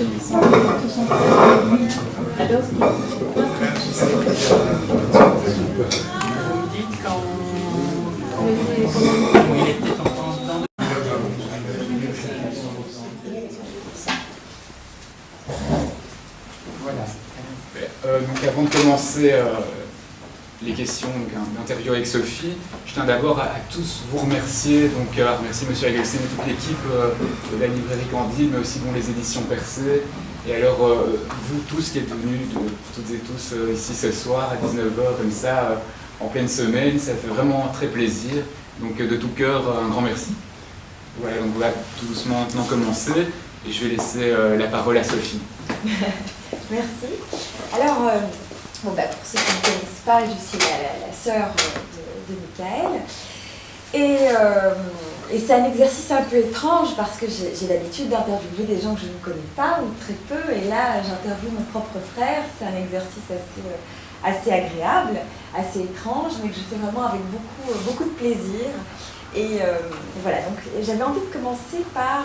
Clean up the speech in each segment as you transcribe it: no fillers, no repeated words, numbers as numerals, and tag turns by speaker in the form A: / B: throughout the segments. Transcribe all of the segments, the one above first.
A: celui-ci, tout son alors,
B: Vous dites quand il était en
C: Voilà. Donc avant de commencer les questions d'interview avec Sophie, je tiens d'abord à tous vous remercier, donc à remercier M. Agelsen et toute l'équipe de la librairie Candide, mais aussi les éditions Percé, et alors vous tous qui êtes venus, toutes et tous ici ce soir à 19h comme ça, en pleine semaine, ça fait vraiment très plaisir, donc de tout cœur un grand merci. Voilà, donc on va tout doucement maintenant commencer, et je vais laisser la parole à Sophie.
D: Merci. Alors, pour ceux qui ne me connaissent pas, je suis la sœur de Michael. Et c'est un exercice un peu étrange parce que j'ai l'habitude d'interviewer des gens que je ne connais pas ou très peu. Et là, j'interviewe mon propre frère. C'est un exercice assez agréable, assez étrange, mais que je fais vraiment avec beaucoup de plaisir. Et voilà, donc j'avais envie de commencer par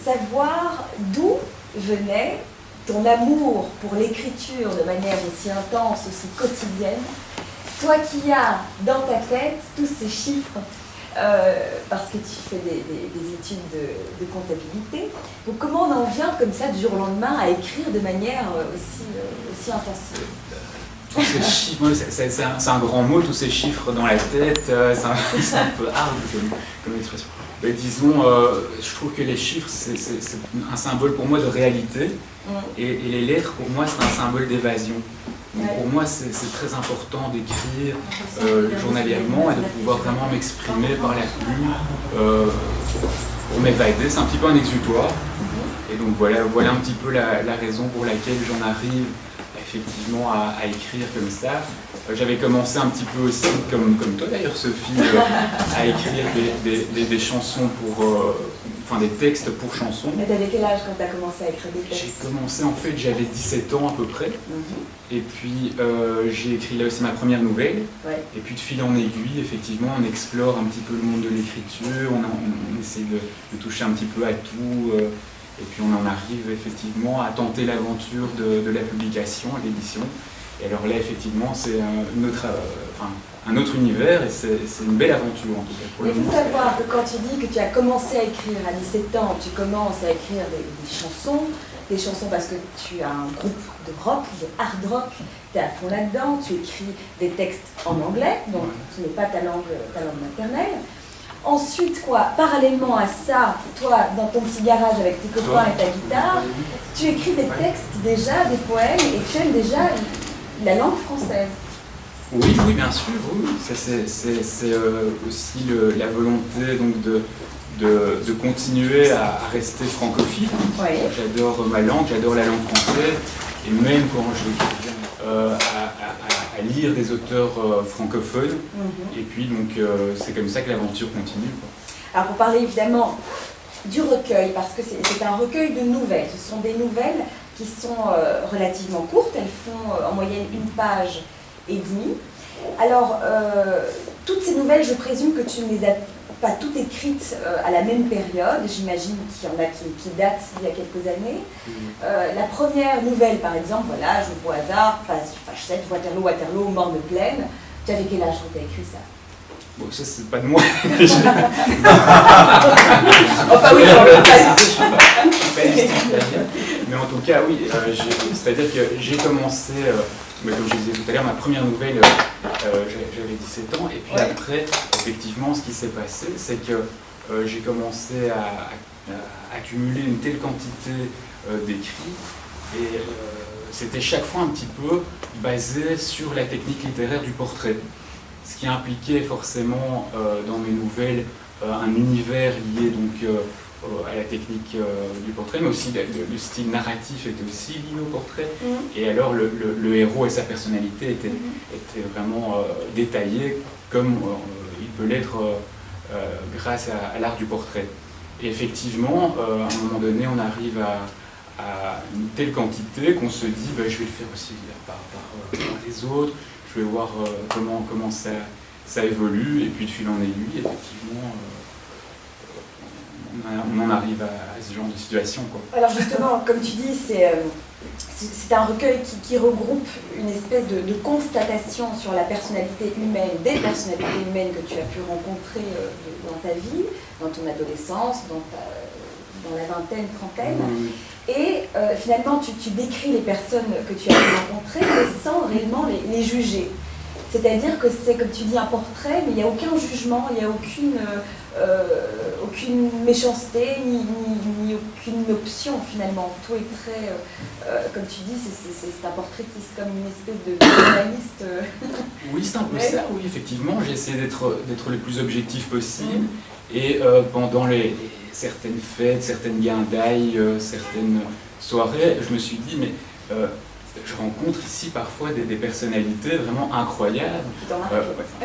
D: savoir d'où venait ton amour pour l'écriture de manière aussi intense, aussi quotidienne, toi qui as dans ta tête tous ces chiffres, parce que tu fais des études de comptabilité, donc comment on en vient comme ça du jour au lendemain à écrire de manière aussi intensive?
C: Tous ces chiffres, c'est un grand mot, tous ces chiffres dans la tête, c'est un peu hard comme expression. Mais disons, je trouve que les chiffres, c'est un symbole pour moi de réalité, et les lettres, pour moi, c'est un symbole d'évasion. Donc pour moi, c'est très important d'écrire journalièrement et de pouvoir vraiment m'exprimer par la plume pour m'évader. C'est un petit peu un exutoire. Et donc voilà un petit peu la raison pour laquelle j'en arrive effectivement à écrire comme ça. J'avais commencé un petit peu aussi, comme toi d'ailleurs Sophie, à écrire des chansons des textes pour chansons.
D: Mais t'avais quel âge quand tu as commencé à écrire des textes?
C: J'ai commencé, en fait, j'avais 17 ans à peu près. Et puis j'ai écrit là aussi ma première nouvelle. Et puis de fil en aiguille, effectivement, on explore un petit peu le monde de l'écriture, on essaie de toucher un petit peu à tout. Et puis on en arrive effectivement à tenter l'aventure de la publication, à l'édition. Et alors là, effectivement, c'est un autre univers et c'est une belle aventure en tout cas.
D: Mais il faut savoir que quand tu dis que tu as commencé à écrire à 17 ans, tu commences à écrire des chansons parce que tu as un groupe de rock, de hard rock, tu es à fond là-dedans, tu écris des textes en anglais, donc ce n'est pas ta langue maternelle. Ensuite, parallèlement à ça, toi, dans ton petit garage avec tes copains et ta guitare, tu écris des textes déjà, des poèmes, et tu aimes déjà la langue française.
C: Oui, bien sûr, oui. C'est aussi la volonté donc, de continuer à rester francophile. J'adore ma langue, j'adore la langue française, et même quand je à lire des auteurs francophones, et puis donc c'est comme ça que l'aventure continue.
D: Alors pour parler évidemment du recueil, parce que c'est un recueil de nouvelles, ce sont des nouvelles qui sont relativement courtes, elles font en moyenne 1 page et demie. Alors toutes ces nouvelles, je présume que tu ne les as pas toutes écrites à la même période, j'imagine qu'il y en a qui datent d'il y a quelques années. La première nouvelle, par exemple, voilà, je vois au hasard, page 7, Waterloo, mort de plaine. Tu avais quel âge quand tu as écrit ça?
C: Bon, ça c'est pas de moi.
D: Enfin oui,
C: mais en tout cas, oui, c'est-à-dire que j'ai commencé, comme je disais tout à l'heure, ma première nouvelle, j'avais 17 ans, et puis après, effectivement, ce qui s'est passé, c'est que j'ai commencé à accumuler une telle quantité d'écrits, et c'était chaque fois un petit peu basé sur la technique littéraire du portrait. Ce qui impliquait forcément dans mes nouvelles un univers lié donc à la technique du portrait, mais aussi le style narratif était aussi lié au portrait. Et alors le héros et sa personnalité étaient vraiment détaillés comme il peut l'être grâce à l'art du portrait. Et effectivement, à un moment donné, on arrive à une telle quantité qu'on se dit je vais le faire aussi par les autres. Je vais voir comment ça évolue, et puis de fil en aiguille, effectivement, on en arrive à ce genre de situation, quoi.
D: Alors justement, comme tu dis, c'est un recueil qui regroupe une espèce de constatation sur la personnalité humaine, des personnalités humaines que tu as pu rencontrer dans ta vie, dans ton adolescence, dans la vingtaine, trentaine. Et finalement, tu décris les personnes que tu as pu rencontrer, mais sans réellement les juger. C'est-à-dire que c'est, comme tu dis, un portrait, mais il n'y a aucun jugement, il n'y a aucune méchanceté, ni aucune option finalement. Tout est très, comme tu dis, c'est un portrait qui est comme une espèce de journaliste.
C: Oui, c'est un peu ça, oui, effectivement. J'essaie d'être le plus objectif possible. Et pendant certaines fêtes, certaines guindailles, certaines soirées, je me suis dit, mais je rencontre ici parfois des personnalités vraiment incroyables.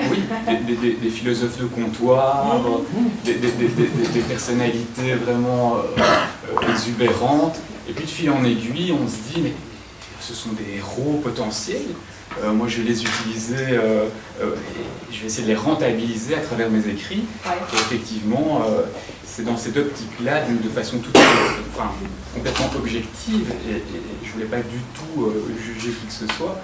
C: Oui, des philosophes de comptoir, des personnalités vraiment exubérantes. Et puis de fil en aiguille, on se dit, mais ce sont des héros potentiels. Moi, je vais les utiliser, je vais essayer de les rentabiliser à travers mes écrits. Et effectivement, c'est dans cette optique-là, de façon complètement objective, et je ne voulais pas du tout juger qui que ce soit.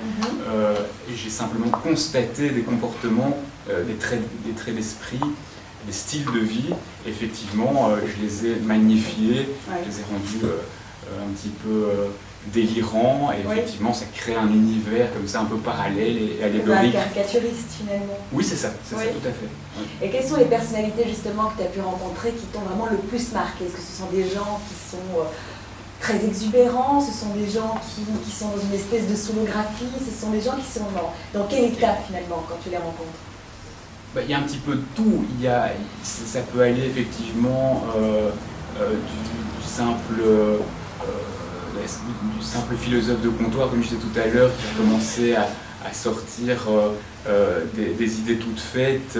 C: Et j'ai simplement constaté des comportements, des traits d'esprit, des styles de vie. Et effectivement, je les ai magnifiés, je les ai rendus un petit peu délirants, et effectivement ça crée un univers comme ça un peu parallèle et allégorique.
D: Un caricaturiste finalement.
C: Oui, c'est ça, tout à fait.
D: Et quelles sont les personnalités justement que tu as pu rencontrer qui t'ont vraiment le plus marqué? Est-ce que ce sont des gens qui sont très exubérants, ce sont des gens qui sont dans une espèce de solographie, ce sont des gens qui sont dans quel état finalement quand tu les rencontres?
C: Il y a un petit peu de tout. Ça peut aller effectivement du simple philosophe de comptoir, comme je disais tout à l'heure, qui a commencé à sortir des idées toutes faites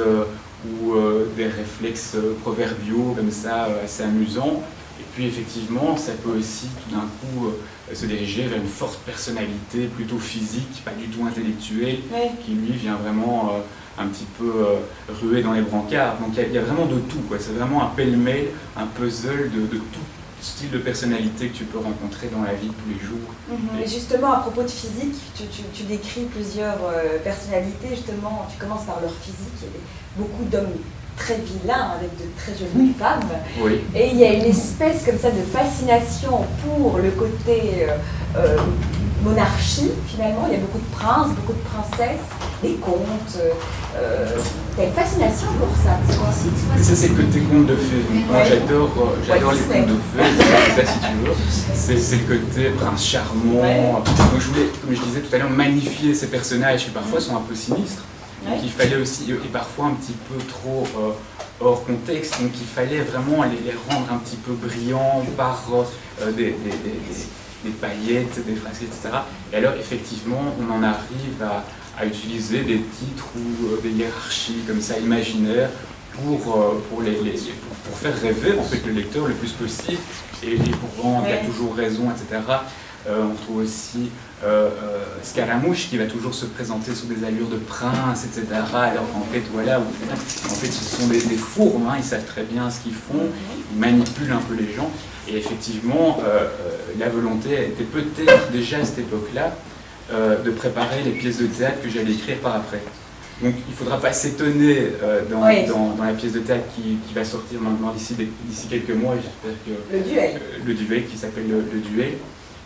C: ou des réflexes proverbiaux comme ça, assez amusants. Et puis effectivement, ça peut aussi tout d'un coup se diriger vers une forte personnalité, plutôt physique, pas du tout intellectuelle, qui lui vient vraiment un petit peu ruer dans les brancards. Donc il y a vraiment de tout, quoi. C'est vraiment un pêle-mêle, un puzzle de tout style de personnalité que tu peux rencontrer dans la vie de tous les jours.
D: Et justement, à propos de physique, tu décris plusieurs personnalités, justement, tu commences par leur physique. Il y a beaucoup d'hommes très vilains avec de très jolies femmes.
C: Oui.
D: Et il y a une espèce comme ça de fascination pour le côté monarchie, finalement. Il y a beaucoup de princes, beaucoup de princesses, des comtes. Tu as une fascination pour ça.
C: Ça, c'est le côté conte de fées. Moi, j'adore les contes de fées, c'est ça si tu veux. C'est le côté prince charmant. Donc, je voulais, comme je disais tout à l'heure, magnifier ces personnages qui parfois sont un peu sinistres. Donc il fallait aussi, et parfois un petit peu trop hors contexte, donc il fallait vraiment les rendre un petit peu brillants par des paillettes, des fresques, etc. Et alors effectivement, on en arrive à utiliser des titres ou des hiérarchies comme ça imaginaires pour faire rêver en fait le lecteur le plus possible, et pour rendre il a toujours raison, etc. On trouve aussi Scaramouche qui va toujours se présenter sous des allures de prince, etc. Alors qu'en fait, voilà, en fait, ce sont des fourbes, ils savent très bien ce qu'ils font, ils manipulent un peu les gens. Et effectivement, la volonté était peut-être déjà à cette époque-là de préparer les pièces de théâtre que j'allais écrire par après. Donc il ne faudra pas s'étonner dans la pièce de théâtre qui va sortir maintenant d'ici quelques mois, j'espère que le duel qui s'appelle le duel.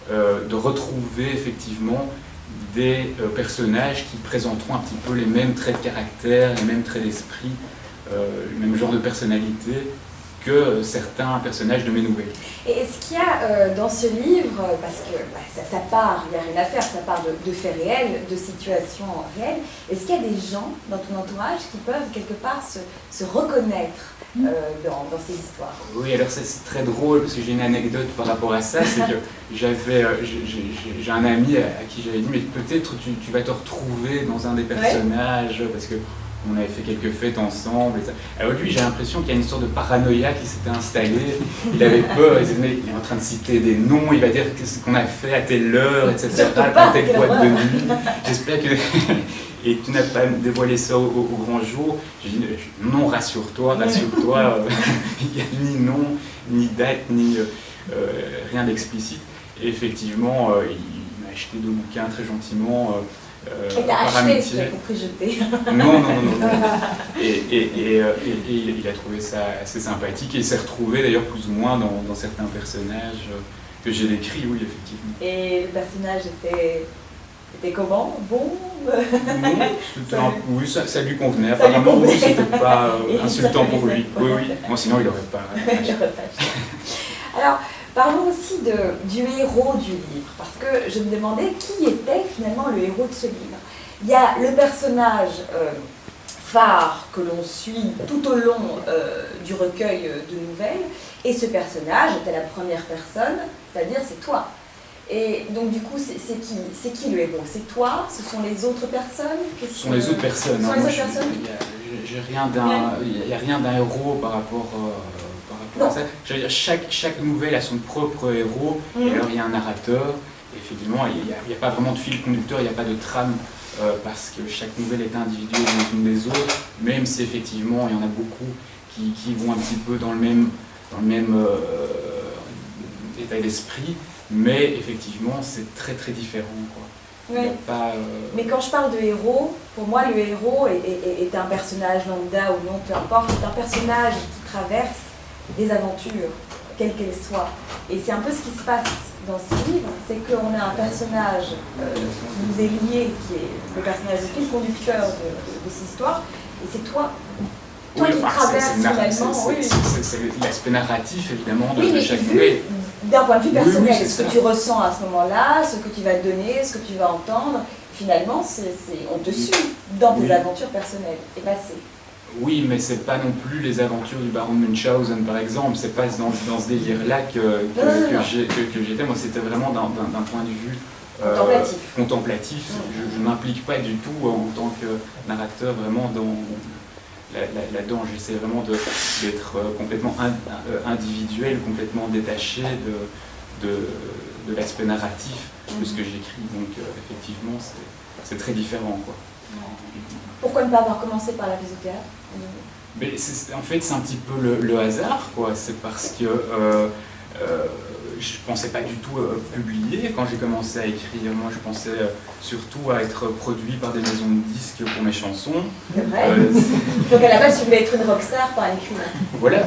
C: De retrouver effectivement des personnages qui présenteront un petit peu les mêmes traits de caractère, les mêmes traits d'esprit, le même genre de personnalité que certains personnages de mes nouvelles.
D: Et est-ce qu'il y a dans ce livre, parce que ça part, il n'y a rien à faire, ça part de faits réels, de situations réelles, est-ce qu'il y a des gens dans ton entourage qui peuvent quelque part se reconnaître dans ces histoires?
C: Oui, alors c'est très drôle parce que j'ai une anecdote par rapport à ça, c'est que j'ai un ami à qui j'avais dit, mais peut-être tu vas te retrouver dans un des personnages, parce que On avait fait quelques fêtes ensemble. Et ça. Alors lui, j'ai l'impression qu'il y a une sorte de paranoïa qui s'était installée. Il avait peur, il est en train de citer des noms, il va dire ce qu'on a fait à telle heure, etc. Dans telle boîte de nuit. J'espère que... Et tu n'as pas dévoilé ça au grand jour. J'ai dit, non, rassure-toi, il n'y a ni nom, ni date, ni rien d'explicite. Et effectivement, il m'a acheté 2 bouquins très gentiment.
D: Et t'as acheté, tu l'as compris jeter.
C: Non. Et il a trouvé ça assez sympathique et il s'est retrouvé d'ailleurs plus ou moins dans certains personnages que j'ai décrits, oui, effectivement.
D: Et le personnage était comment? Bon?
C: Non, oui, ça lui convenait. Apparemment, oui, c'était pas insultant pour lui. Oui. Moi, sinon, il n'aurait pas.
D: Alors, parlons aussi du héros du livre, parce que je me demandais qui était finalement le héros de ce livre. Il y a le personnage phare que l'on suit tout au long du recueil de nouvelles, et ce personnage est à la première personne, c'est-à-dire c'est toi. Et donc du coup, c'est qui le héros? C'est toi? Ce sont les autres personnes?
C: Ce sont les autres personnes.
D: Il
C: n'y a rien d'un héros par rapport à ça. Je veux dire, chaque nouvelle a son propre héros, et alors il y a un narrateur. Effectivement, il n'y a pas vraiment de fil conducteur, il n'y a pas de trame, parce que chaque nouvelle est individuelle les unes des autres, même si effectivement il y en a beaucoup qui vont un petit peu dans le même état d'esprit. Mais effectivement, c'est très très différent, quoi.
D: Oui. Mais quand je parle de héros, pour moi le héros est un personnage lambda ou non, peu importe, c'est un personnage qui traverse des aventures, quelles qu'elles soient. Et c'est un peu ce qui se passe dans ce livre, c'est qu'on a un personnage qui nous est lié, qui est le personnage de fil conducteur de cette histoire, et c'est toi. Toi qui traverses finalement.
C: C'est l'aspect narratif évidemment de chaque nouvelle.
D: D'un point de vue personnel, ce que tu ressens à ce moment-là, ce que tu vas te donner, ce que tu vas entendre, finalement, on te suit dans tes aventures personnelles. Et bah,
C: oui, mais c'est pas non plus les aventures du baron de Munchausen, par exemple. C'est pas dans ce délire-là que j'étais. Moi, c'était vraiment d'un point de vue contemplatif. Je ne m'implique pas du tout en tant que narrateur vraiment là-dedans. J'essaie vraiment d'être complètement individuel, complètement détaché de l'aspect narratif de ce que j'écris. Donc effectivement, c'est très différent, quoi.
D: Pourquoi ne pas avoir commencé par la pièce de théâtre?
C: Mais en fait, c'est un petit peu le hasard, quoi. C'est parce que je ne pensais pas du tout publier quand j'ai commencé à écrire. Moi, je pensais surtout à être produit par des maisons de disques pour mes chansons.
D: C'est vrai. Donc à la base, tu voulais être une rockstar par écrivain.
C: Voilà.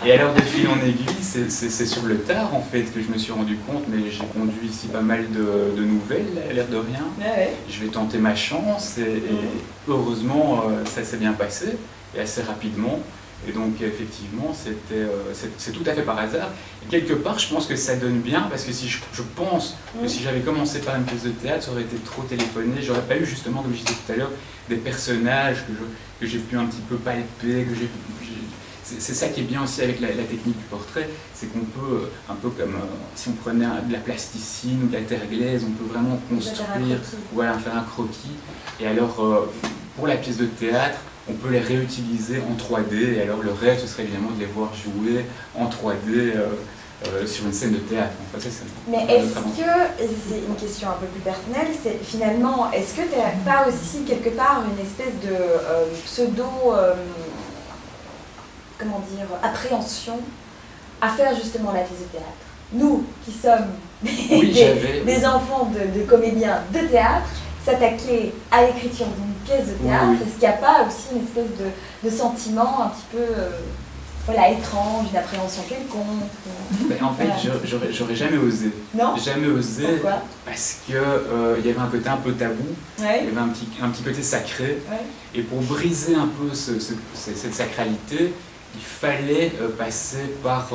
C: Et alors, de fil en aiguille, c'est sur le tard, en fait, que je me suis rendu compte, mais j'ai pondu ici pas mal de nouvelles, à l'air de rien.
D: Ouais.
C: Je vais tenter ma chance, et heureusement, ça s'est bien passé, et assez rapidement. Et donc effectivement, c'est tout à fait par hasard. Et quelque part, je pense que ça donne bien, parce que je pense que si j'avais commencé par une pièce de théâtre, ça aurait été trop téléphoné. J'aurais pas eu justement, comme je disais tout à l'heure, des personnages que j'ai pu un petit peu palper. C'est ça qui est bien aussi avec la technique du portrait, c'est qu'on peut, un peu comme si on prenait de la plasticine ou de la terre glaise, on peut vraiment construire, voilà, faire un croquis. Et alors, pour la pièce de théâtre, on peut les réutiliser en 3D, et alors le rêve, ce serait évidemment de les voir jouer en 3D sur une scène de théâtre. Enfin,
D: mais est-ce que, c'est une question un peu plus personnelle, c'est finalement, est-ce que tu n'as pas aussi quelque part une espèce de pseudo, comment dire, appréhension à faire justement la pièce de théâtre? Nous, qui sommes des enfants de comédiens de théâtre, s'attaquer à l'écriture d'une pièce de théâtre, est-ce qu'il n'y a pas aussi une espèce de sentiment un petit peu étrange, une appréhension quelconque?
C: En fait, j'aurais jamais osé.
D: Non?
C: Jamais osé.
D: Pourquoi?
C: Parce qu'il y avait un côté un peu tabou, il y avait un petit côté sacré, et pour briser un peu cette sacralité, il fallait passer par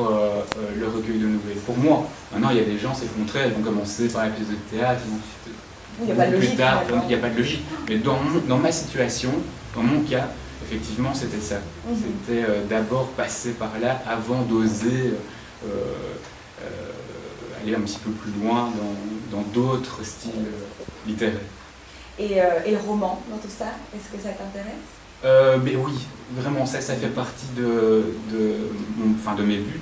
C: le recueil de nouvelles. Pour moi, maintenant il y a des gens, c'est le contraire, ils vont commencer par la pièce de théâtre,
D: il n'y a pas de logique.
C: Plus tard, il n'y a pas de logique. Mais dans ma situation, dans mon cas, effectivement, c'était ça. C'était d'abord passer par là avant d'oser aller un petit peu plus loin dans d'autres styles littéraires.
D: et le roman dans tout ça, est-ce que ça t'intéresse?
C: Ben oui, vraiment, ça fait partie de mes buts.